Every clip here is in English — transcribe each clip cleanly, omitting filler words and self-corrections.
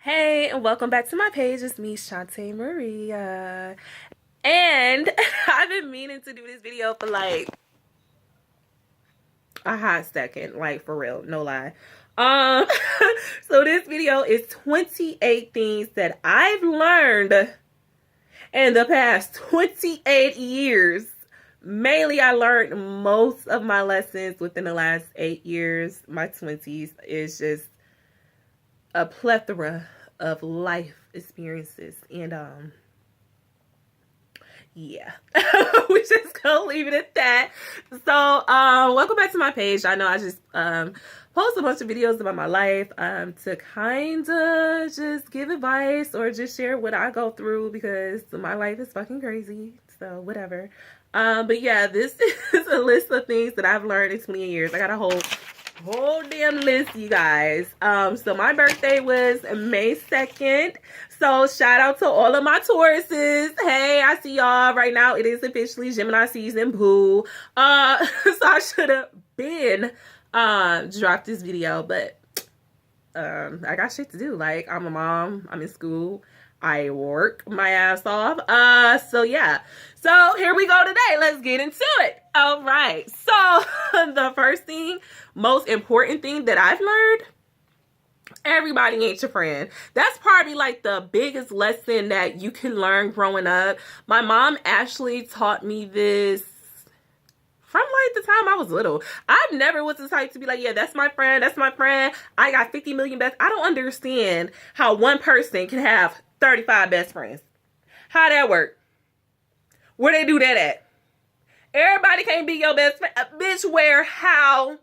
Hey, and welcome back to my page. It's me, Shante Maria. And I've been meaning to do this video for like a hot second, like for real, no lie. Um, so this video is 28 things that I've learned in the past 28 years. Mainly, I learned most of my lessons within the last 8 years. My 20s is just a plethora of life experiences, and yeah. We just gonna leave it at that. So welcome back to my page. I know I just post a bunch of videos about my life to kind of just give advice or just share what I go through, because my life is fucking crazy, so whatever. But yeah, this is a list of things that I've learned in 20 years. I got a whole damn list, you guys. So my birthday was May 2nd. So shout out to all of my Tauruses. Hey, I see y'all right now. It is officially Gemini season, boo. So I should have been dropped this video, but I got shit to do. Like, I'm a mom, I'm in school, I work my ass off. So yeah. So here we go today. Let's get into it. All right. So the first thing, most important thing that I've learned, everybody ain't your friend. That's probably like the biggest lesson that you can learn growing up. My mom actually taught me this from like the time I was little. I never was the type to be like, yeah, that's my friend, that's my friend. I got 50 million best. I don't understand how one person can have 35 best friends. How that work? Where they do that at? Everybody can't be your best friend. Bitch, where? How?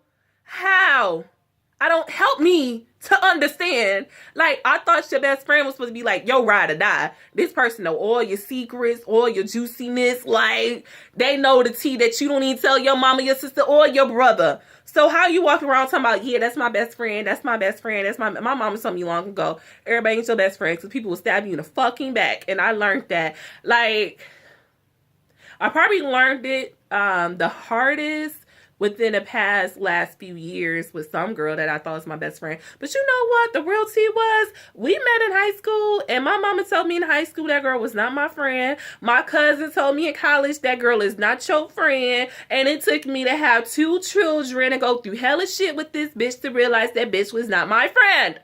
I don't, help me to understand. Like, I thought your best friend was supposed to be like, yo, ride or die. This person know all your secrets, all your juiciness. Like, they know the tea that you don't even tell your mama, your sister, or your brother. So how you walking around talking about, yeah, that's my best friend, that's my best friend, that's my mama told me long ago, everybody ain't your best friend, because people will stab you in the fucking back. And I learned that. Like, I probably learned it the hardest within the last few years with some girl that I thought was my best friend. But you know what? The real tea was, we met in high school, and my mama told me in high school that girl was not my friend. My cousin told me in college that girl is not your friend. And it took me to have 2 children and go through hella shit with this bitch to realize that bitch was not my friend.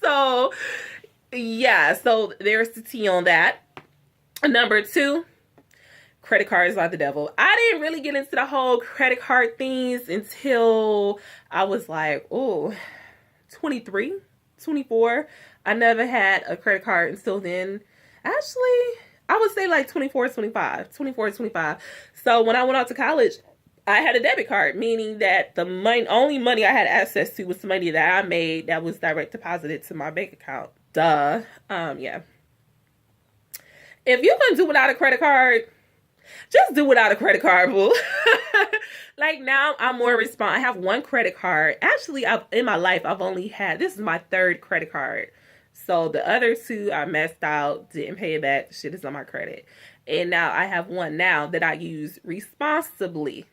So, yeah. So there's the tea on that. Number 2. Credit cards are the devil. I didn't really get into the whole credit card things until I was like, 23, 24. I never had a credit card until then. Actually, I would say like 24, 25. So when I went out to college, I had a debit card, meaning that the only money I had access to was the money that I made that was direct deposited to my bank account. Duh. Yeah. If you can do without a credit card, just do without a credit card, boo. Like, now I'm more responsible. I have 1 credit card. Actually, in my life, I've only had, this is my 3rd credit card. So the other 2 I messed out, didn't pay it back. Shit is on my credit. And now I have 1 now that I use responsibly.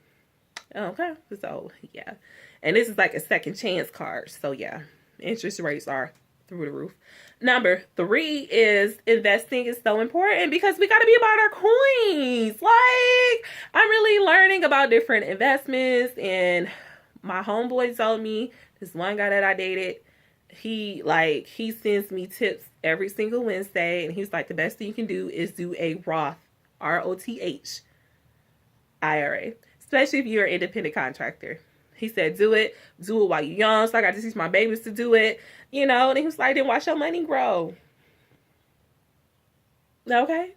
Okay. So yeah. And this is like a second chance card. So yeah, interest rates are through the roof. Number 3 is investing is so important, because we got to be about our coins. Like, I'm really learning about different investments, and my homeboy told me, this one guy that I dated, he sends me tips every single Wednesday, and he's like, the best thing you can do is do a Roth, ROTH IRA, especially if you're an independent contractor. He said, do it while you're young. So I got to teach my babies to do it, you know. And he was like, then watch your money grow. Okay.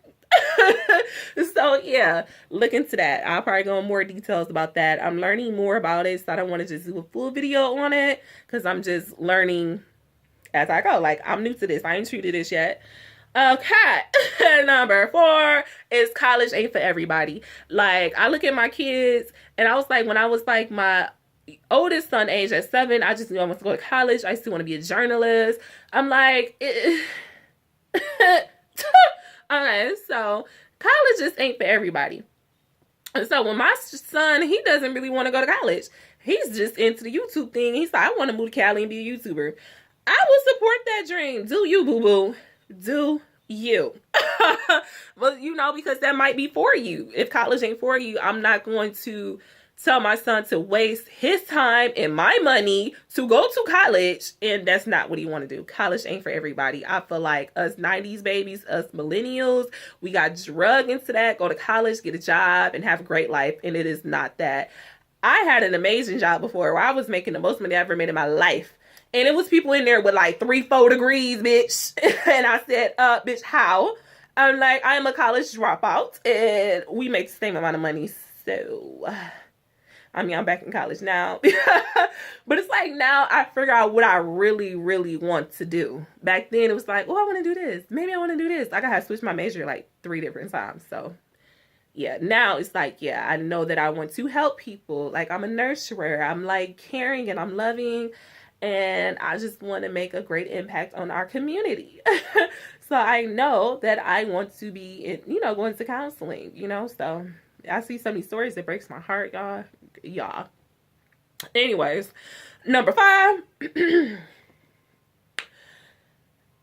So yeah, look into that. I'll probably go in more details about that. I'm learning more about it, so I don't want to just do a full video on it, because I'm just learning as I go. Like, I'm new to this. I ain't treated this yet. Okay. Number 4 is college ain't for everybody. Like, I look at my kids, and I was like, when I was like my oldest son age at 7, I just knew I wanted to go to college. I still want to be a journalist. I'm like, okay, so college just ain't for everybody. And so when my son, he doesn't really want to go to college. He's just into the YouTube thing. He's like, I want to move to Cali and be a YouTuber. I will support that dream. Do you, boo boo? Do you? Well, you know, because that might be for you. If college ain't for you, I'm not going to tell my son to waste his time and my money to go to college, and that's not what he want to do. College ain't for everybody. I feel like us 90s babies, us millennials, we got drug into that. Go to college, get a job, and have a great life, and it is not that. I had an amazing job before where I was making the most money I ever made in my life. And it was people in there with like 3-4 degrees, bitch. And I said, bitch, how? I'm like, I'm a college dropout and we make the same amount of money. So, I mean, I'm back in college now. But it's like now I figure out what I really, really want to do. Back then it was like, oh, I want to do this. Maybe I want to do this. Like I had switched my major like 3 different times. So, yeah, now it's like, yeah, I know that I want to help people. Like I'm a nurturer. I'm like caring and I'm loving. And I just want to make a great impact on our community. So I know that I want to be, going to counseling, So I see so many stories that breaks my heart, y'all. Anyways, number 5,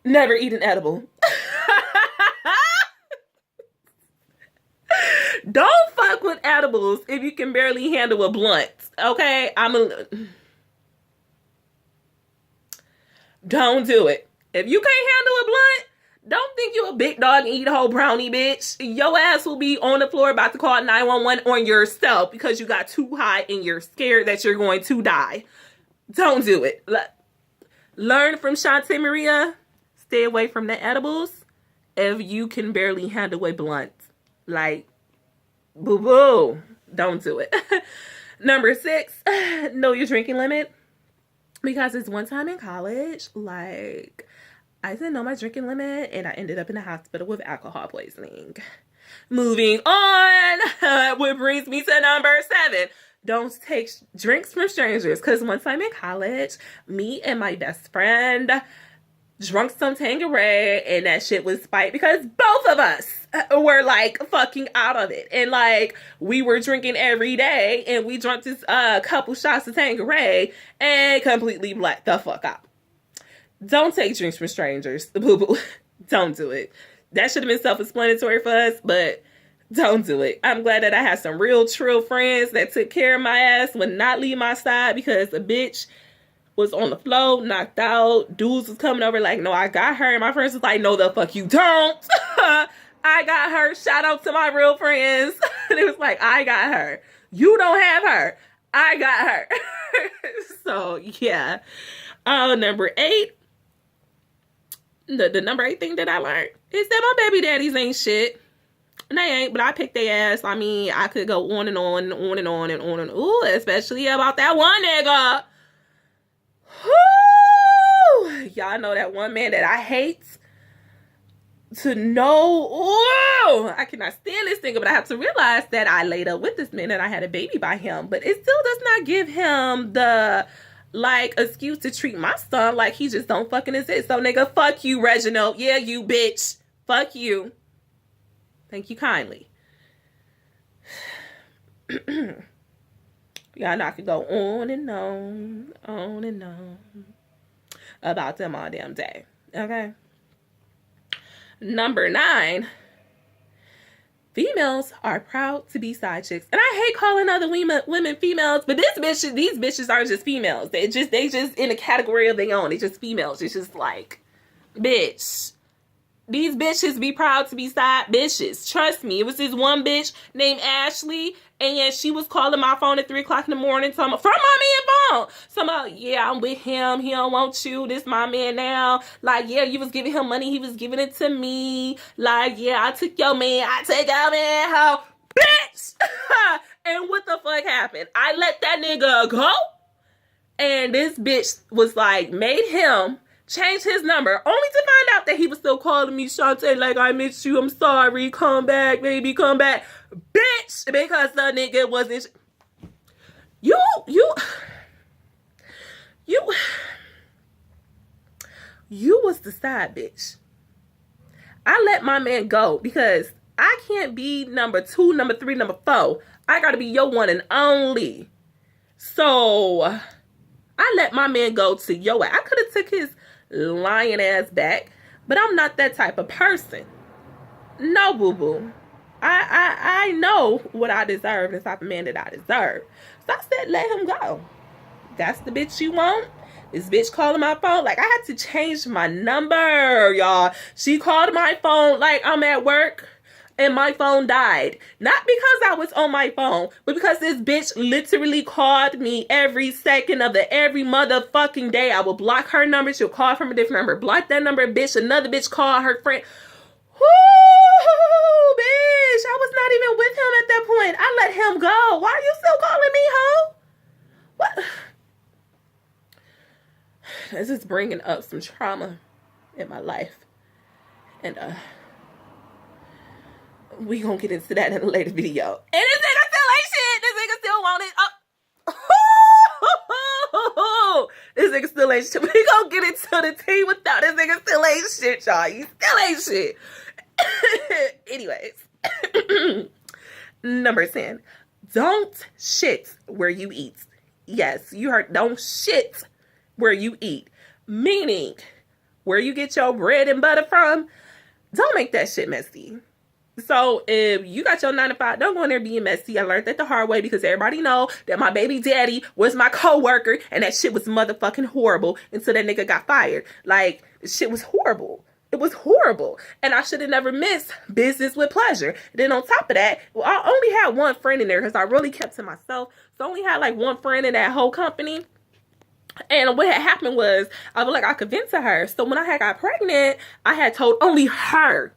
never eat an edible. Don't fuck with edibles if you can barely handle a blunt, okay? Don't do it. If you can't handle a blunt, don't think you a big dog and eat a whole brownie, bitch. Your ass will be on the floor about to call 911 on yourself because you got too high and you're scared that you're going to die. Don't do it. Learn from Shante Maria. Stay away from the edibles if you can barely handle a blunt. Like, boo-boo. Don't do it. Number 6, know your drinking limit. Because it's one time in college, like, I didn't know my drinking limit, and I ended up in the hospital with alcohol poisoning. Moving on, which brings me to number 7. Don't take drinks from strangers. Because one time in college, me and my best friend drunk some Tanqueray, and that shit was spiked because both of us were like fucking out of it, and like we were drinking every day, and we drank this couple shots of Tanqueray and completely blacked the fuck out. Don't take drinks from strangers. Boo boo. Don't do it. That should have been self-explanatory for us, but don't do it. I'm glad that I had some real trill friends that took care of my ass, would not leave my side, because a bitch was on the floor, knocked out. Dudes was coming over like, no, I got her. And my friends was like, no, the fuck you don't. I got her. Shout out to my real friends. And it was like, I got her. You don't have her. I got her. So, yeah. Number 8. The number 8 thing that I learned is that my baby daddies ain't shit. And they ain't, but I picked their ass. I mean, I could go on and on and on and on and on and ooh, especially about that one nigga. Whoo! Y'all know that one man that I hate to know. Ooh, I cannot stand this nigga, but I have to realize that I laid up with this man and I had a baby by him. But it still does not give him the excuse to treat my son like he just don't fucking exist. So nigga, fuck you, Reginald. Yeah, you bitch. Fuck you. Thank you kindly. Y'all know I could go on and on about them all damn day. Okay. Number 9. Females are proud to be side chicks. And I hate calling other women females, but these bitches are just females. They just in a category of their own. They just females. It's just like, bitch. These bitches be proud to be side bitches. Trust me. It was this one bitch named Ashley, and she was calling my phone at 3 o'clock in the morning from my man phone. Talking yeah, I'm with him. He don't want you. This my man now. Like, yeah, you was giving him money. He was giving it to me. Like, yeah, I took your man. I take your man home. Bitch! And what the fuck happened? I let that nigga go. And this bitch was like, made him change his number, only to find out that he was still calling me, Shante, like, I miss you, I'm sorry, come back, baby, come back. Bitch, because the nigga wasn't, you was the side bitch. I let my man go because I can't be number 2, number 3, number 4. I gotta be your one and only. So I let my man go to your ass. I could have took his lying ass back. But I'm not that type of person. No, boo-boo. I know what I deserve, the type of man that I deserve. So I said, let him go. That's the bitch you want? This bitch calling my phone. Like, I had to change my number, y'all. She called my phone like I'm at work and my phone died. Not because I was on my phone, but because this bitch literally called me every second of every motherfucking day. I will block her number. She'll call from a different number. Block that number, bitch. Another bitch call her friend. Whoo, bitch. I was not even with him at that point. I let him go. Why are you still calling me, ho? What? This is bringing up some trauma in my life. And we gonna get into that in a later video. And this nigga still ain't shit. This nigga still want it. This nigga still ain't shit. We gonna get into the tea without this nigga still ain't shit, y'all. He still ain't shit. Anyways. Number 10. Don't shit where you eat. Yes, you heard. Don't shit where you eat. Meaning, where you get your bread and butter from, don't make that shit messy. So if you got your 9 to 5, don't go in there being messy. I learned that the hard way because everybody know that my baby daddy was my co-worker and that shit was motherfucking horrible until that nigga got fired. Like, shit was horrible. It was horrible. And I should have never missed business with pleasure. And then on top of that, well, I only had one friend in there because I really kept to myself. So I only had like one friend in that whole company. And what had happened was, I was like, I convinced her. So when I had got pregnant, I had told only her.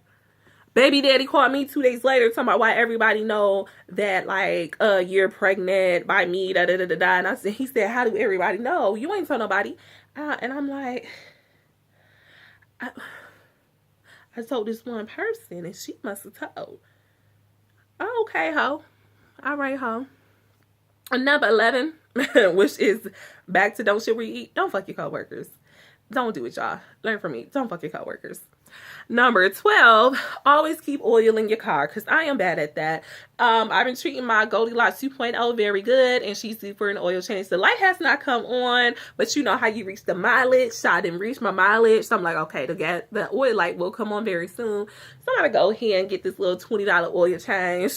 Baby daddy called me 2 days later talking about why everybody know that, like, you're pregnant by me, da-da-da-da-da. And he said, how do everybody know? You ain't told nobody. And I'm like, I told this one person and she must have told. Oh, okay, ho. All right, ho. Number 11, which is back to don't shit where you eat. Don't fuck your coworkers. Don't do it, y'all. Learn from me. Don't fuck your coworkers. Number 12, always keep oil in your car, because I am bad at that. I've been treating my Goldilocks 2.0 very good, and she's due for an oil change. The light has not come on, but you know how you reach the mileage. So I didn't reach my mileage, so I'm like, okay, the oil light will come on very soon. So I'm going to go ahead and get this little $20 oil change.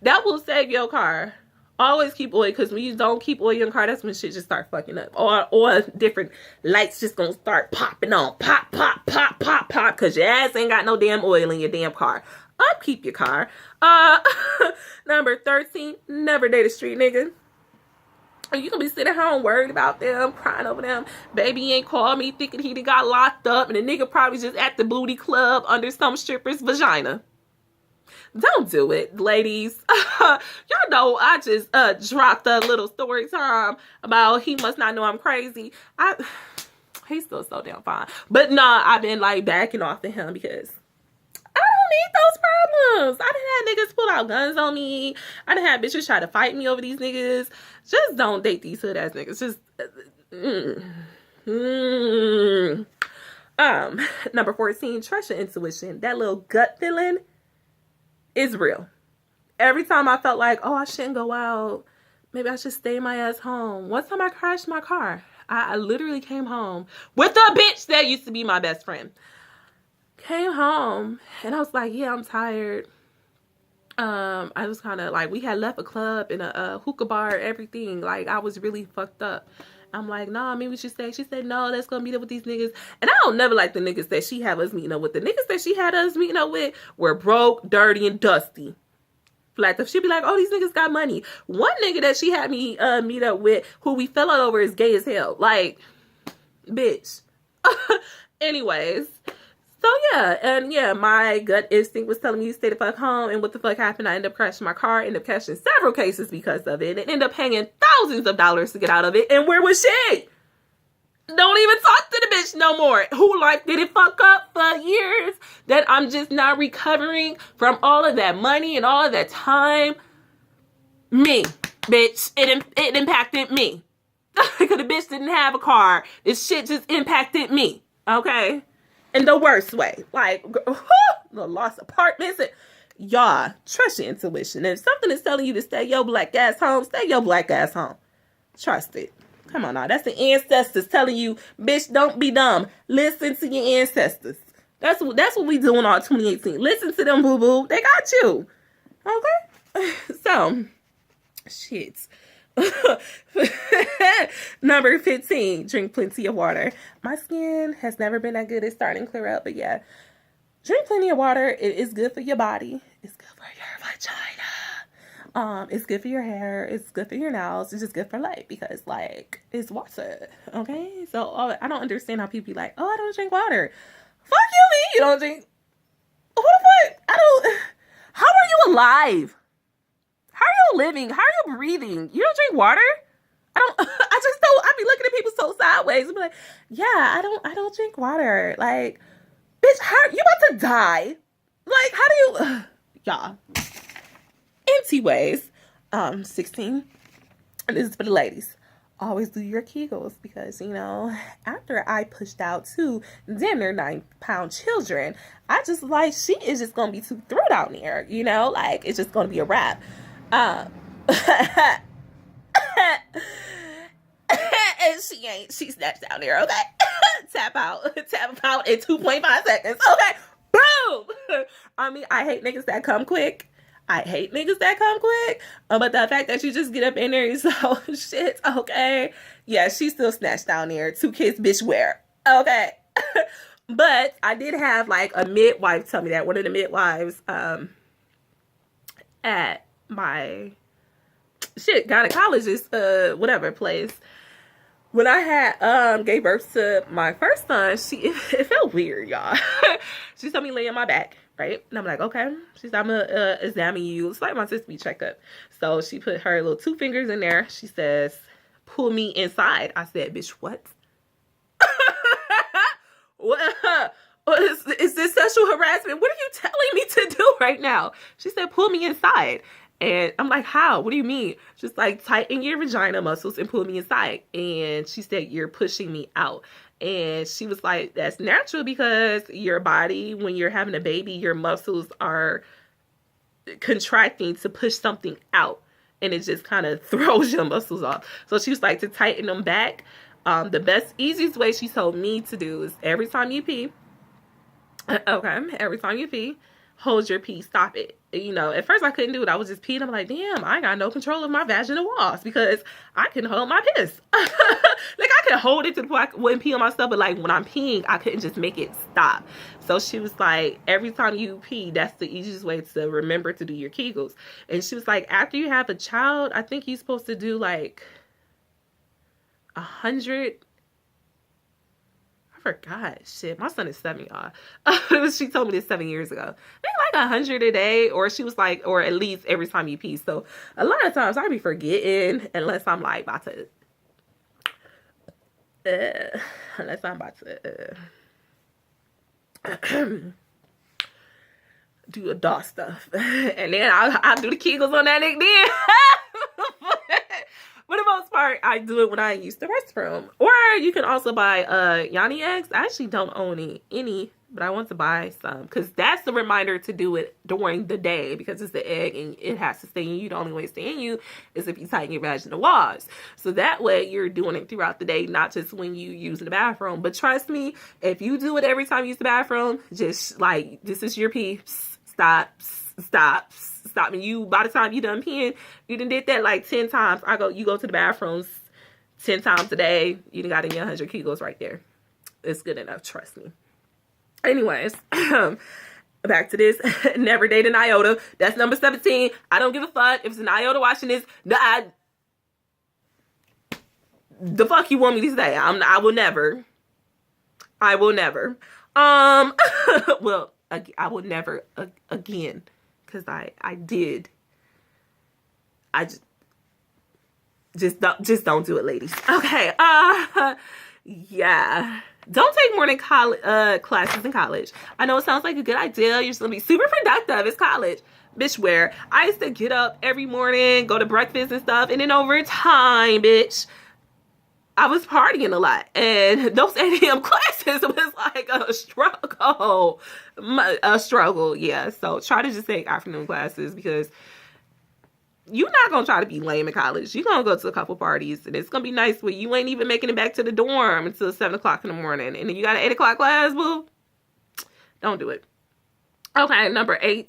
That will save your car. Always keep oil, because when you don't keep oil in your car, that's when shit just start fucking up. Or different lights just gonna start popping on. Pop, pop, pop, pop, pop, because your ass ain't got no damn oil in your damn car. Upkeep your car. Number 13, never date a street nigga. You gonna be sitting home worried about them, crying over them. Baby ain't called me thinking he done got locked up, and the nigga probably just at the booty club under some stripper's vagina. Don't do it, ladies. Y'all know I just dropped a little story time about he must not know I'm crazy. He's still so damn fine. But nah, I've been like backing off to him because I don't need those problems. I done had niggas pull out guns on me. I done had bitches try to fight me over these niggas. Just don't date these hood ass niggas. Just Number 14, trust your intuition. That little gut feeling is real. Every time I felt like, oh, I shouldn't go out. Maybe I should stay my ass home. One time I crashed my car. I literally came home with a bitch that used to be my best friend. Came home and I was like, yeah, I'm tired. I was kind of like, we had left a club and a hookah bar, everything. Like, I was really fucked up. I'm like, nah, maybe we should stay. She said, no, let's go meet up with these niggas. And I don't never like the niggas that she had us meeting up with. The niggas that she had us meeting up with were broke, dirty, and dusty. Like, she'd be like, oh, these niggas got money. One nigga that she had me meet up with, who we fell out over, is gay as hell. Like, bitch. Anyways. So, yeah. And, yeah, my gut instinct was telling me to stay the fuck home. And what the fuck happened? I ended up crashing my car. Ended up catching several cases because of it. And ended up paying thousands of dollars to get out of it. And where was she? Don't even talk to the bitch no more. Who life did it fuck up for years that I'm just not recovering from all of that money and all of that time? Me, bitch. It impacted me. Because the bitch didn't have a car. This shit just impacted me. Okay? In the worst way. Like, the lost apartments. Y'all, trust your intuition. If something is telling you to stay your black ass home, stay your black ass home. Trust it. Come on now. That's the ancestors telling you, bitch, don't be dumb. Listen to your ancestors. That's what we doing on 2018. Listen to them, boo-boo. They got you. Okay? So, shit. Number 15, drink plenty of water. My skin has never been that good. It's starting to clear up, but yeah. Drink plenty of water. It is good for your body. It's good for your vagina. It's good for your hair. It's good for your nails. It's just good for life because, like, it's water. Okay? So, I don't understand how people be like, oh, I don't drink water. Fuck you, you don't drink. Who the fuck? How are you alive? How are you living? How are you breathing? You don't drink water? I just don't. I be looking at people so sideways and be like, yeah, I don't drink water. Like, bitch, how you about to die? Like, how do you, y'all. Anyways, 16, and this is for the ladies. Always do your Kegels because, you know, after I pushed out 2 damn near 9-pound children, I just like, she is just going to be too through down there, you know? Like, it's just going to be a wrap. And she's snatched down there, okay? Tap out in 2.5 seconds, okay? Boom! I mean, I hate niggas that come quick. But the fact that you just get up in there and so shit, okay? Yeah, she's still snatched down there. 2 kids, bitch, where? Okay. But I did have like a midwife tell me that. One of the midwives at my gynecologist, whatever place. When I had gave birth to my first son, it felt weird, y'all. She told me lay on my back, right? And I'm like, okay. She said, I'm gonna examine you. It's like my sister be checked up. So she put her little 2 fingers in there. She says, pull me inside. I said, bitch, what? What is this sexual harassment? What are you telling me to do right now? She said, pull me inside. And I'm like, how? What do you mean? Just like tighten your vagina muscles and pull me inside. And she said, you're pushing me out. And she was like, that's natural because your body, when you're having a baby, your muscles are contracting to push something out. And it just kind of throws your muscles off. So she was like, to tighten them back. The best, easiest way she told me to do is every time you pee, hold your pee, stop it. You know, at first I couldn't do it. I was just peeing. I'm like, damn, I got no control of my vaginal walls because I can hold my piss. Like, I could hold it to the point I wouldn't pee on myself, but like when I'm peeing, I couldn't just make it stop. So she was like, every time you pee, that's the easiest way to remember to do your Kegels. And she was like, after you have a child, I think you're supposed to do like 100. Forgot. Shit, my son is 7, y'all. She told me this 7 years ago. I think like 100 a day, or she was like, or at least every time you pee. So a lot of times I be forgetting unless I'm like about to do adult stuff. And then I'll do the Kegels on that nigga then. For the most part, I do it when I use the restroom. Or you can also buy Yanni eggs. I actually don't own any, but I want to buy some. Because that's the reminder to do it during the day. Because it's the egg and it has to stay in you. The only way it stay in you is if you tighten your vaginal walls. So that way you're doing it throughout the day, not just when you use the bathroom. But trust me, if you do it every time you use the bathroom, just like, this is your pee. Stop. And you, by the time you done peeing, you done did that like 10 times. You go to the bathrooms 10 times a day. You done got in your 100 Kegels right there. It's good enough, trust me. Anyways, back to this. Never date an iota. That's number 17. I don't give a fuck if it's an iota watching this. The fuck you want me to say? I will never. Well, I will never again. Because I did. I just don't do it, ladies. Okay. Yeah. Don't take more than classes in college. I know it sounds like a good idea. You're just gonna be super productive. It's college. Bitch, where I used to get up every morning, go to breakfast and stuff, and then over time, bitch, I was partying a lot, and those 8 a.m. classes was like a struggle, yeah. So try to just take afternoon classes because you're not gonna try to be lame in college. You're gonna go to a couple parties, and it's gonna be nice where you ain't even making it back to the dorm until 7 o'clock in the morning, and then you got an 8 o'clock class, boo. Don't do it. Okay, number 8.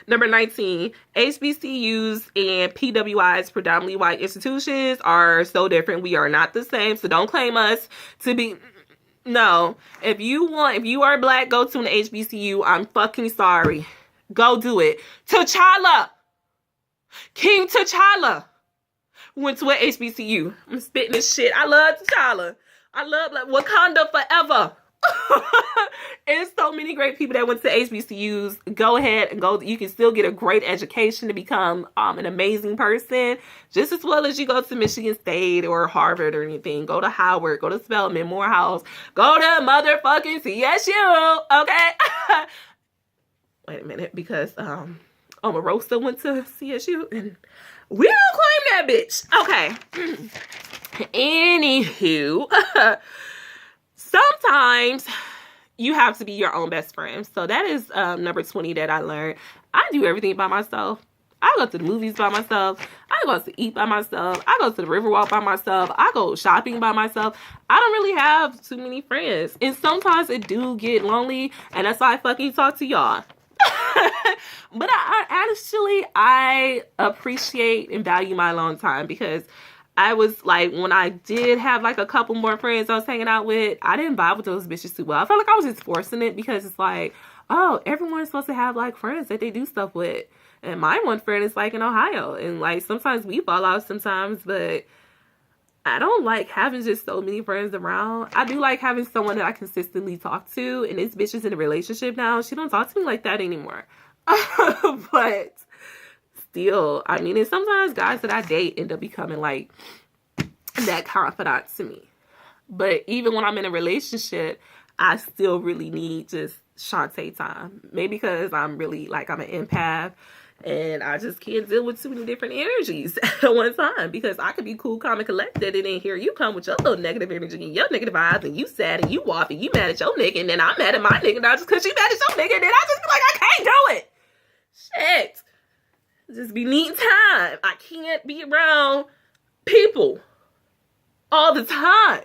Number 19. HBCUs and PWIs, predominantly white institutions, are so different. We are not the same, so don't claim us to be... No. If you are black, go to an HBCU. I'm fucking sorry. Go do it. T'Challa! King T'Challa went to an HBCU. I'm spitting this shit. I love T'Challa. I love Wakanda forever. There's so many great people that went to HBCUs. Go ahead and go. You can still get a great education to become an amazing person, just as well as you go to Michigan State or Harvard or anything. Go to Howard, go to Spelman, Morehouse, go to motherfucking CSU. Okay. Wait a minute, because Omarosa went to CSU and we don't claim that bitch. Okay. Anywho. Sometimes you have to be your own best friend. So that is number 20 that I learned. I do everything by myself. I go to the movies by myself. I go to eat by myself. I go to the Riverwalk by myself. I go shopping by myself. I don't really have too many friends. And sometimes it do get lonely. And that's why I fucking talk to y'all. But I appreciate and value my alone time, because I was like, when I did have like a couple more friends I was hanging out with, I didn't vibe with those bitches too well. I felt like I was just forcing it, because it's like, oh, everyone's supposed to have like friends that they do stuff with. And my one friend is like in Ohio. And like sometimes we fall out sometimes, but I don't like having just so many friends around. I do like having someone that I consistently talk to. And this bitch is in a relationship now. She don't talk to me like that anymore. But still, I mean, and sometimes guys that I date end up becoming like that confidant to me. But even when I'm in a relationship, I still really need just Shante time. Maybe because I'm really like, I'm an empath and I just can't deal with too many different energies at one time, because I could be cool, calm, and collected, and then here you come with your little negative energy and your negative vibes, and you sad and you off and you mad at your nigga, and then I'm mad at my nigga now just because she mad at your nigga, and then I just be like, I can't do it. Shit. Just be needing time. I can't be around people all the time.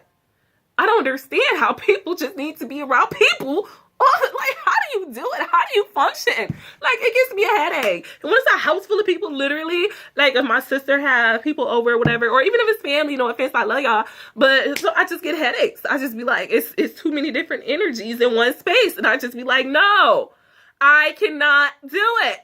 I don't understand how people just need to be around people. Like, how do you do it? How do you function? Like, it gives me a headache. And when it's a house full of people, literally, like if my sister have people over or whatever, or even if it's family, no offense, I love y'all, but so I just get headaches. I just be like, it's too many different energies in one space. And I just be like, no, I cannot do it.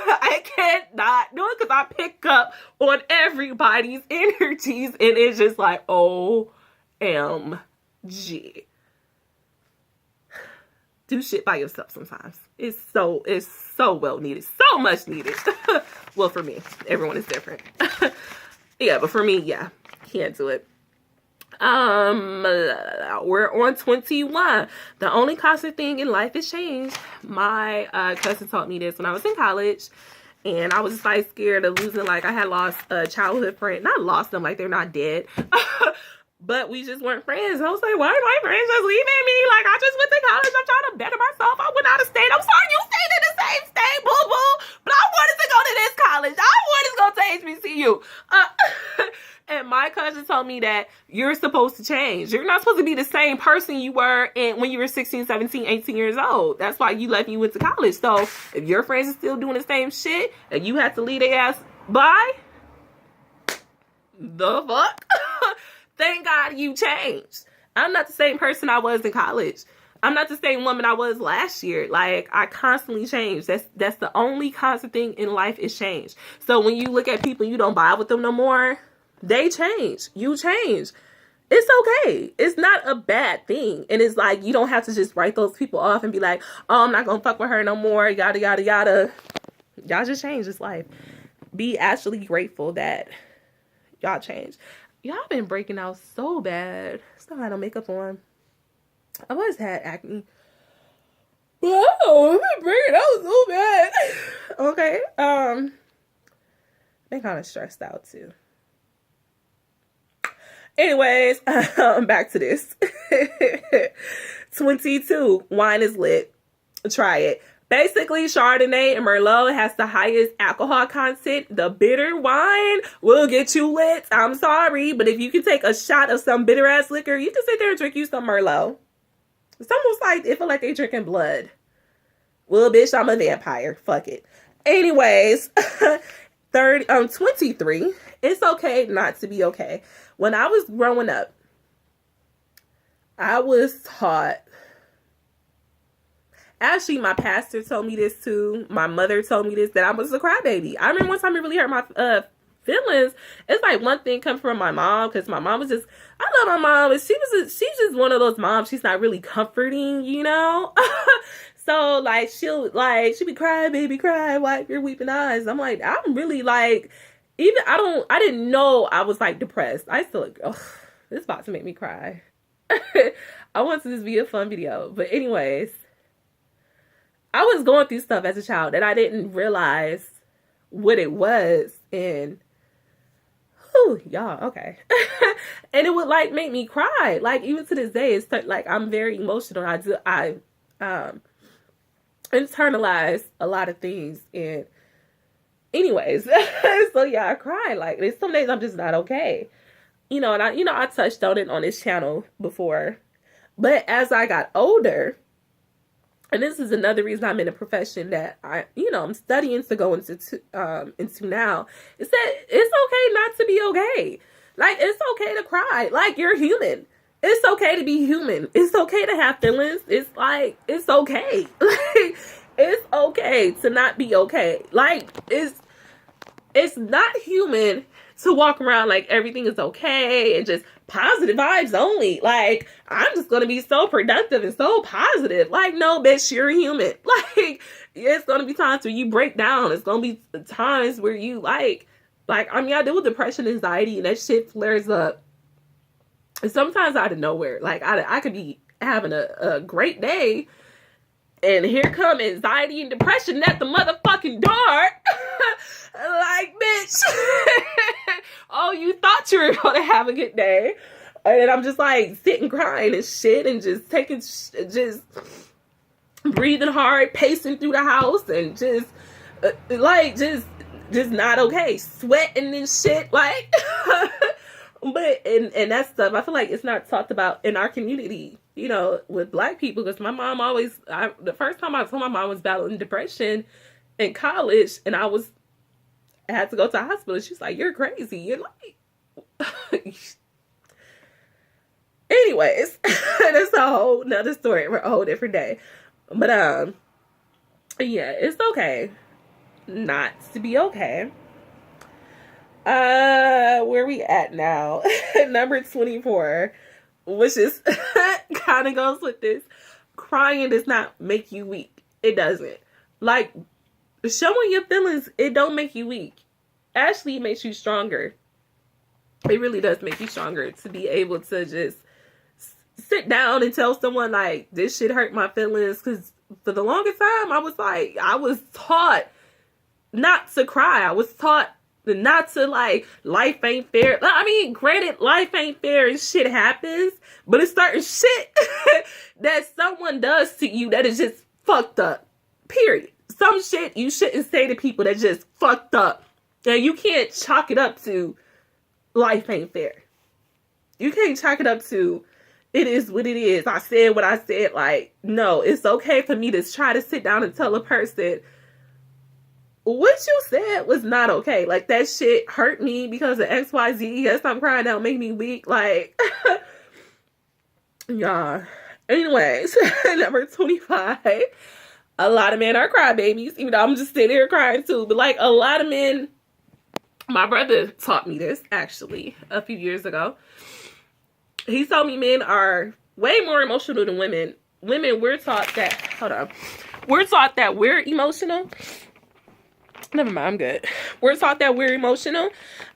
I cannot do it, because I pick up on everybody's energies, and it's just like, OMG. Do shit by yourself sometimes. It's so well needed. So much needed. Well, for me. Everyone is different. Yeah, but for me, yeah. Can't do it. We're on 21. The only constant thing in life is change. My cousin taught me this when I was in college. And I was just like scared of losing. Like, I had lost a childhood friend. Not lost them, like they're not dead. But we just weren't friends. I was like, why are my friends just leaving me? Like, I just went to college. I'm trying to better myself. I went out of state. I'm sorry, you stayed in the same state, boo-boo. But I wanted to go to this college. I wanted to go to HBCU. And my cousin told me that you're supposed to change. You're not supposed to be the same person you were when you were 16, 17, 18 years old. That's why you left and you went to college. So if your friends are still doing the same shit and you have to leave their ass by, the fuck? Thank God you changed. I'm not the same person I was in college. I'm not the same woman I was last year. Like, I constantly change. That's the only constant thing in life is change. So when you look at people, you don't vibe with them no more. They change. You change. It's okay. It's not a bad thing. And it's like, you don't have to just write those people off and be like, oh, I'm not going to fuck with her no more. Yada, yada, yada. Y'all just change this life. Be actually grateful that y'all changed. Y'all been breaking out so bad. Still had no makeup on. I've always had acne. Whoa, I've been breaking out so bad. Okay. Been kind of stressed out too. Anyways, back to this. 22. Wine is lit. Try it. Basically, Chardonnay and Merlot has the highest alcohol content. The bitter wine will get you lit. I'm sorry, but if you can take a shot of some bitter ass liquor, you can sit there and drink you some Merlot. It's almost like it feel like they drinking blood. Well, bitch, I'm a vampire. Fuck it. Anyways, 23. It's okay not to be okay. When I was growing up, I was taught. Actually, my pastor told me this too. My mother told me this, that I was a crybaby. I remember one time it really hurt my feelings. It's like one thing come from my mom, because my mom was just, I love my mom, but she's just one of those moms. She's not really comforting, you know. So like she'll be crying, baby, cry, wipe your weeping eyes. I'm like, I'm really like, even I didn't know I was like depressed. I still like, oh, this is about to make me cry. I want this to be a fun video, but anyways. I was going through stuff as a child and I didn't realize what it was. And, whew, y'all, okay. And it would like make me cry. Like even to this day, it's like I'm very emotional. I internalize a lot of things. And anyways, so yeah, I cry. Like there's some days I'm just not okay. You know, and I touched on it on this channel before. But as I got older, and this is another reason I'm in a profession that I'm studying to go into now, is that it's okay not to be okay. Like, it's okay to cry. Like, you're human. It's okay to be human. It's okay to have feelings. It's like, it's okay. Like, it's okay to not be okay. Like, it's not human to walk around like everything is okay and just positive vibes only. Like, I'm just gonna be so productive and so positive. Like, no, bitch, you're human. Like, it's gonna be times where you break down. It's gonna be times where you like I mean, I deal with depression, anxiety, and that shit flares up. And sometimes out of nowhere, like I could be having a great day, and here come anxiety and depression at the motherfucking door. Like, bitch. Oh, you thought you were going to have a good day. And I'm just like sitting crying and shit and just just breathing hard, pacing through the house and just not okay. Sweating and shit. Like, but, and that stuff, I feel like it's not talked about in our community, you know, with Black people. Because my mom the first time I told my mom was battling depression in college, and I had to go to the hospital. She's like, you're crazy. You're like, anyways, that's a whole nother story for a whole different day. But, yeah, it's okay not to be okay. Where we at now? Number 24, which is kind of goes with this. Crying does not make you weak. It doesn't. Like, showing your feelings, it don't make you weak. Actually, it makes you stronger. It really does make you stronger to be able to just sit down and tell someone, like, this shit hurt my feelings. Because for the longest time, I was taught not to cry. I was taught not to, like, life ain't fair. I mean, granted, life ain't fair and shit happens. But it's certain shit that someone does to you that is just fucked up. Period. Some shit you shouldn't say to people that just fucked up. And you can't chalk it up to life ain't fair. You can't chalk it up to it is what it is. I said what I said. Like, no, it's okay for me to try to sit down and tell a person what you said was not okay. Like, that shit hurt me because of XYZ. Yes, I'm crying out, make me weak. Like, yeah. Anyways, number 25. A lot of men are crybabies, even though I'm just sitting here crying too. But like, a lot of men, my brother taught me this actually a few years ago. He told me men are way more emotional than women. Women, we're taught that, we're taught that we're emotional. Never mind, I'm good. We're taught that we're emotional.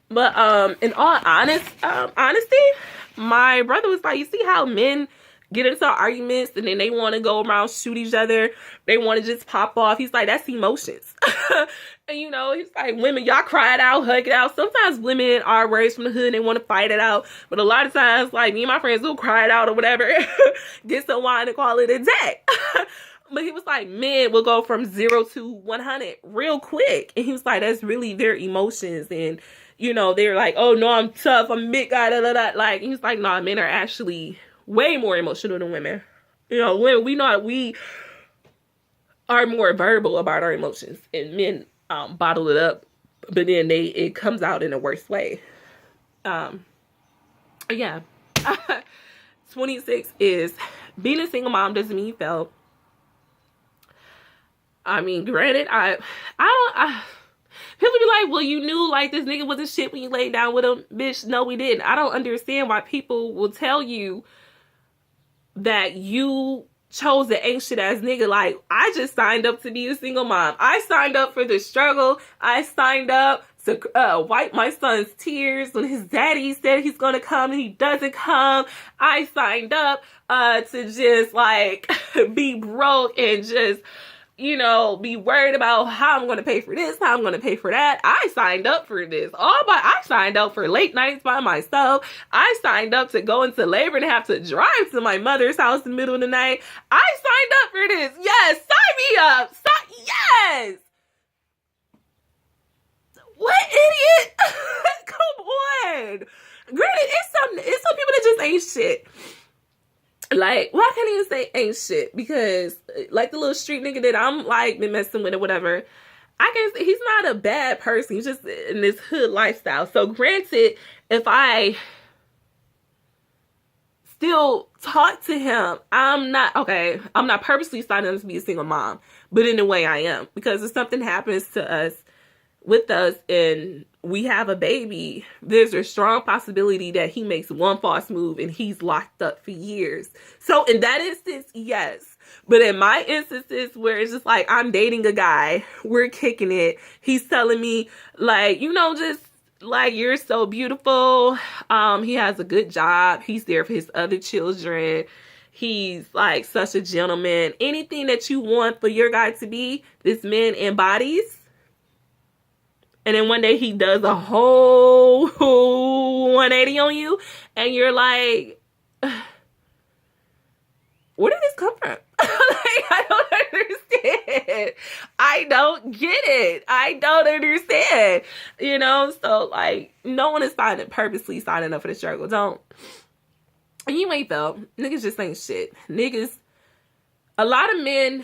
But in all honesty, my brother was like, you see how men get into arguments and then they want to go around shoot each other. They want to just pop off. He's like, that's emotions. And you know, he's like, women, y'all cry it out, hug it out. Sometimes women are raised from the hood and they want to fight it out. But a lot of times, like, me and my friends will cry it out or whatever. Get some wine and call it a day. But he was like, men will go from 0 to 100 real quick. And he was like, that's really their emotions. And, you know, they're like, oh, no, I'm tough. I'm big guy, da, da, da. Like, he was like, nah, men are actually way more emotional than women. You know, women, we know we are more verbal about our emotions. And men bottle it up. But then it comes out in a worse way. Yeah. 26 is being a single mom doesn't mean you failed. I mean, granted, people be like, well, you knew like this nigga wasn't shit when you laid down with him. Bitch, no, we didn't. I don't understand why people will tell you that you chose the ain't shit ass nigga. Like, I just signed up to be a single mom. I signed up for the struggle. I signed up to wipe my son's tears when his daddy said he's gonna come and he doesn't come. I signed up to just like be broke and just, you know, be worried about how I'm going to pay for this, how I'm going to pay for that. I signed up for this. I signed up for late nights by myself. I signed up to go into labor and have to drive to my mother's house in the middle of the night. I signed up for this. Yes, sign me up. Yes. What idiot? Come on. Granted, it's some people that just ain't shit. Like, well, I can't even say ain't shit because, like, the little street nigga that I'm, like, been messing with or whatever, I can say he's not a bad person. He's just in this hood lifestyle. So, granted, if I still talk to him, I'm not purposely signing up to be a single mom, but in a way I am. Because if something happens to us, with us, and we have a baby, there's a strong possibility that he makes one false move and he's locked up for years. So in that instance, yes. But in my instances where it's just like I'm dating a guy, we're kicking it, he's telling me like, you know, just like, you're so beautiful. He has a good job. He's there for his other children. He's like such a gentleman. Anything that you want for your guy to be, this man embodies. And then one day he does a whole 180 on you. And you're like, where did this come from? Like, I don't understand. I don't get it. I don't understand. You know? So, like, no one is purposely signing up for the struggle. Don't. And you ain't felt. Niggas just ain't shit. Niggas, a lot of men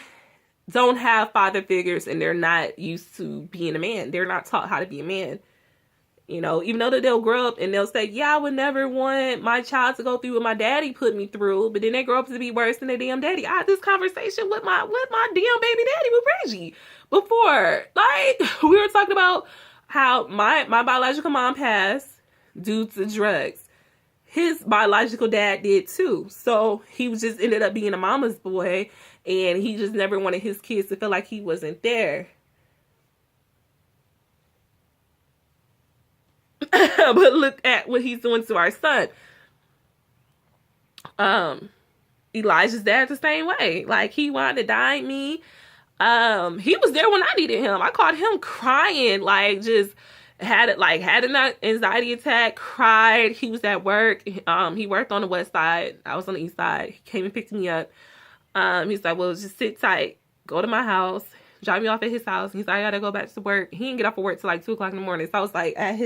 don't have father figures and they're not used to being a man. They're not taught how to be a man. You know, even though they'll grow up and they'll say, yeah, I would never want my child to go through what my daddy put me through. But then they grow up to be worse than their damn daddy. I had this conversation with my damn baby daddy, with Reggie, before. Like, we were talking about how my biological mom passed due to drugs. His biological dad did too. So he was just ended up being a mama's boy. And he just never wanted his kids to feel like he wasn't there. But look at what he's doing to our son. Elijah's dad the same way. Like, he wanted to die me. He was there when I needed him. I caught him crying, like, just had an anxiety attack, cried. He was at work. He worked on the west side. I was on the east side. He came and picked me up. He's like, well, just sit tight. Go to my house. Drop me off at his house. He's like, I gotta go back to work. He didn't get off of work till like 2 o'clock in the morning. So I was like at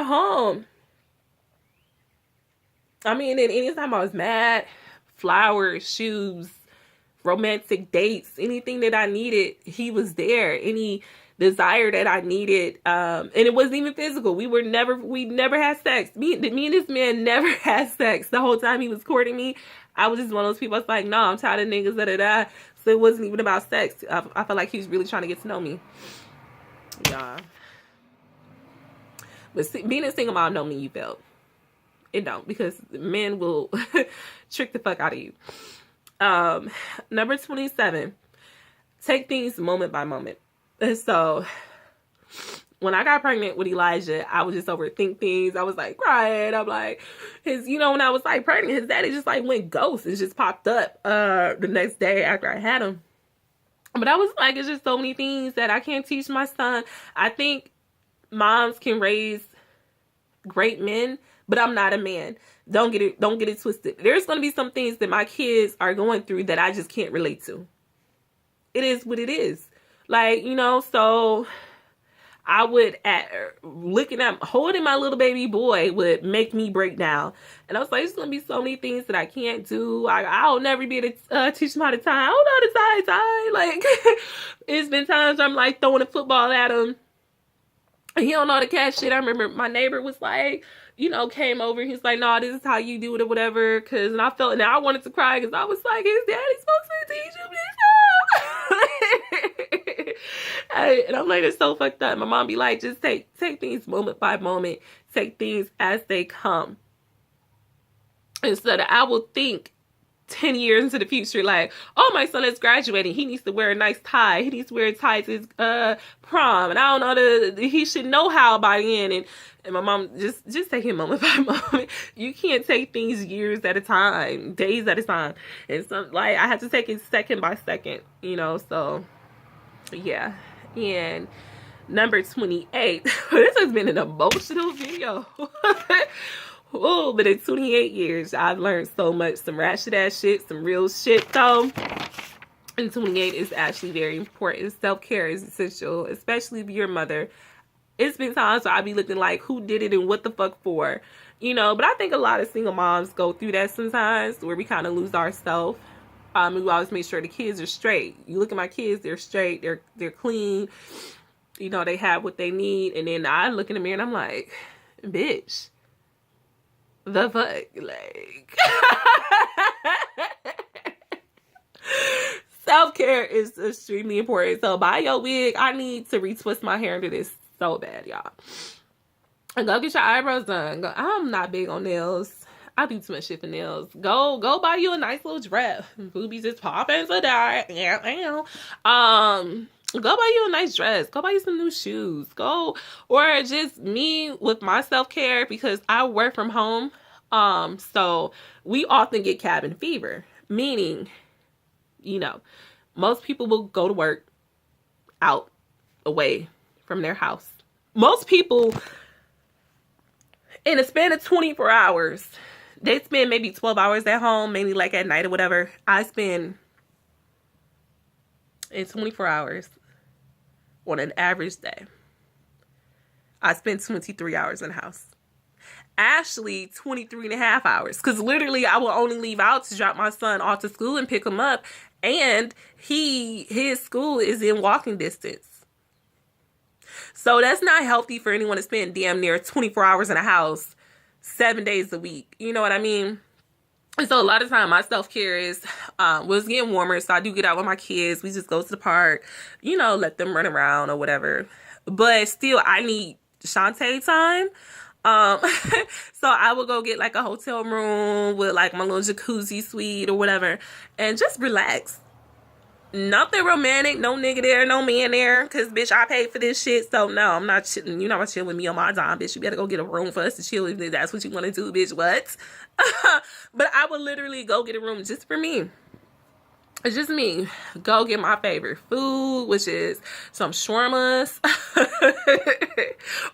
home. I mean, and anytime I was mad, flowers, shoes, romantic dates, anything that I needed, he was there. Any desire that I needed, and it wasn't even physical. We never had sex. Me and this man never had sex the whole time he was courting me. I was just one of those people. I was like, no, I'm tired of niggas, da da da. So it wasn't even about sex. I felt like he was really trying to get to know me. Yeah. But being a single mom don't mean you failed. It don't, because men will trick the fuck out of you. Number 27. Take things moment by moment. And so when I got pregnant with Elijah, I would just overthink things. I was like crying. I'm like, when I was like pregnant, his daddy just like went ghost and just popped up the next day after I had him. But I was like, it's just so many things that I can't teach my son. I think moms can raise great men, but I'm not a man. Don't get it twisted. There's going to be some things that my kids are going through that I just can't relate to. It is what it is. Like, you know, so I would, holding my little baby boy would make me break down. And I was like, there's going to be so many things that I can't do. I'll never be able to teach him how to tie. I don't know how to tie. Like, it's been times I'm like throwing a football at him. And he don't know how to catch shit. I remember my neighbor was like, you know, came over. He's like, no, this is how you do it or whatever. And I wanted to cry because I was like, is daddy supposed to teach him this? And I'm like, it's so fucked up. My mom be like, just take things moment by moment. Take things as they come. Instead of, I will think 10 years into the future, like, oh, my son is graduating. He needs to wear a nice tie. He needs to wear a tie to his prom. And I don't know, he should know how by then. And my mom, just take it moment by moment. You can't take things years at a time, days at a time. And so, like, I have to take it second by second, you know, so, yeah. And number 28, this has been an emotional video. Oh, but in 28 years, I've learned so much. Some ratchet ass shit, some real shit though. And 28 is actually very important. Self-care is essential, especially if you're a mother. It's been times where I be looking like, who did it and what the fuck for? You know, but I think a lot of single moms go through that sometimes, where we kind of lose ourselves. We always make sure the kids are straight. You look at my kids, they're straight, they're clean. You know, they have what they need. And then I look in the mirror and I'm like, bitch, the fuck? Like, self-care is extremely important. So buy your wig. I need to retwist my hair into this so bad, y'all. And go get your eyebrows done. I'm not big on nails. I do too much shit for nails. Go buy you a nice little dress. Boobies is popping to die. Yeah. Go buy you a nice dress. Go buy you some new shoes. Or just me with my self-care, because I work from home. So we often get cabin fever, meaning, you know, most people will go to work out away from their house. Most people, in a span of 24 hours, they spend maybe 12 hours at home, maybe like at night or whatever. I spend, in 24 hours, on an average day, I spend 23 hours in the house. Actually, 23 and a half hours. Because literally, I will only leave out to drop my son off to school and pick him up. And his school is in walking distance. So that's not healthy for anyone to spend damn near 24 hours in a house 7 days a week. You know what I mean? And so a lot of time my self-care is, it's getting warmer, so I do get out with my kids. We just go to the park, you know, let them run around or whatever. But still, I need Shante time. So I will go get like a hotel room with like my little jacuzzi suite or whatever and just relax. Nothing romantic, no nigga there, no man there, because bitch, I paid for this shit. So no, I'm not chilling. You're not chilling with me on my dime, bitch. You better go get a room for us to chill if that's what you want to do, bitch. What? But I would literally go get a room just for me. It's just me. Go get my favorite food, which is some shawarmas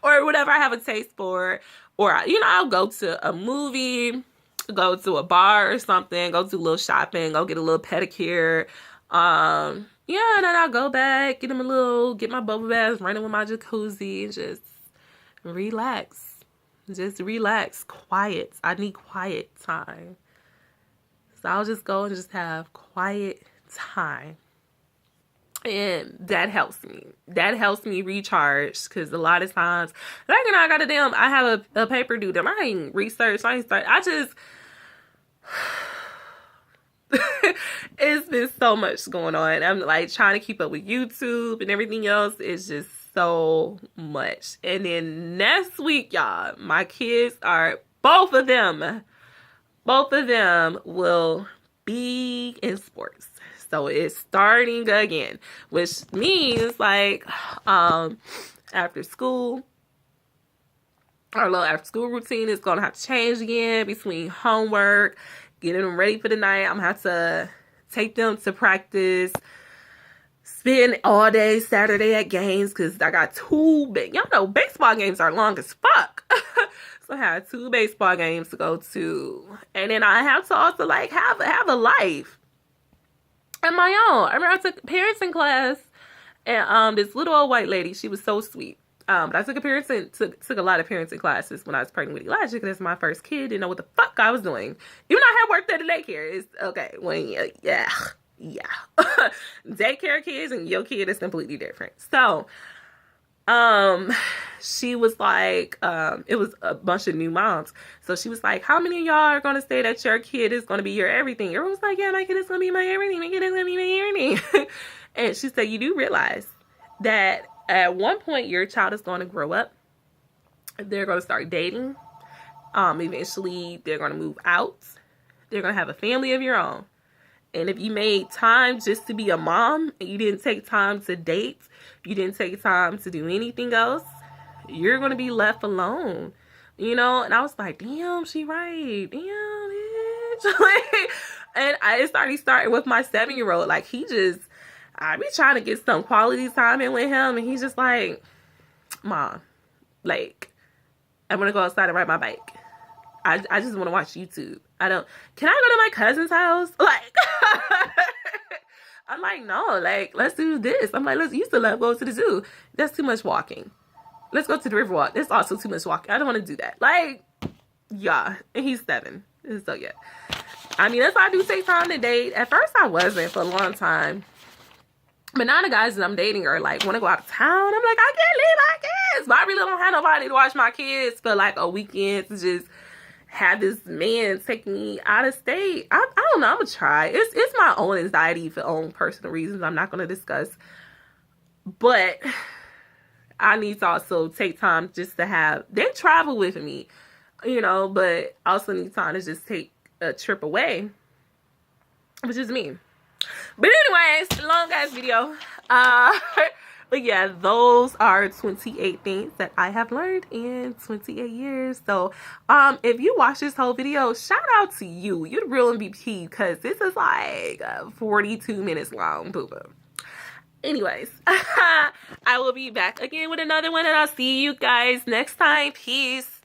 or whatever I have a taste for. Or, you know, I'll go to a movie, go to a bar or something, go do a little shopping, go get a little pedicure. Yeah, and then I'll go back, get my bubble baths, running with my jacuzzi, and just relax. Just relax. Quiet. I need quiet time. So I'll just go and just have quiet time. And that helps me. That helps me recharge. Because a lot of times, like, you know, I have a paper due them. I ain't researched. It's been so much going on. I'm like trying to keep up with YouTube and everything else. It's just so much. And then next week, y'all, my kids are, both of them will be in sports. So it's starting again, which means like after school, our little after school routine is going to have to change again between homework, getting them ready for the night. I'm going to have to take them to practice, spend all day Saturday at games because I got two big, y'all know baseball games are long as fuck. So I had 2 baseball games to go to. And then I have to also like have a life of my own. I remember I took parenting class, and this little old white lady, she was so sweet. But I took a lot of parenting classes when I was pregnant with Elijah because it's my first kid. Didn't know what the fuck I was doing. Even though I had worked at a daycare. It's okay. When yeah. Daycare kids and your kid is completely different. So she was like, it was a bunch of new moms. So she was like, how many of y'all are going to say that your kid is going to be your everything? Everyone was like, yeah, my kid is going to be my everything. My kid is going to be my everything. And she said, you do realize that at one point your child is going to grow up. They're going to start dating. Eventually they're going to move out. They're going to have a family of your own. And if you made time just to be a mom and you didn't take time to date, you didn't take time to do anything else, you're going to be left alone, you know? And I was like, damn, she right. Damn, bitch. And it started with my 7-year-old. Like, I be trying to get some quality time in with him. And he's just like, Mom, like, I'm going to go outside and ride my bike. I just want to watch YouTube. Can I go to my cousin's house? Like, I'm like, no, like, let's do this. I'm like, you used to love going to the zoo. That's too much walking. Let's go to the Riverwalk. That's also too much walking. I don't want to do that. Like, yeah. And he's 7. So, yeah. I mean, that's why I do take time to date. At first, I wasn't for a long time. But now the guys that I'm dating are like, want to go out of town. I'm like, I can't leave my kids. But I really don't have nobody to watch my kids for like a weekend to just have this man take me out of state. I don't know. I'm gonna try. It's my own anxiety for own personal reasons I'm not gonna discuss. But I need to also take time just to they travel with me, you know, but I also need time to just take a trip away, which is me. But anyways, long ass video. But yeah, those are 28 things that I have learned in 28 years. So, if you watch this whole video, shout out to you. You're the real MVP because this is like 42 minutes long. Boo boo. Anyways, I will be back again with another one, and I'll see you guys next time. Peace.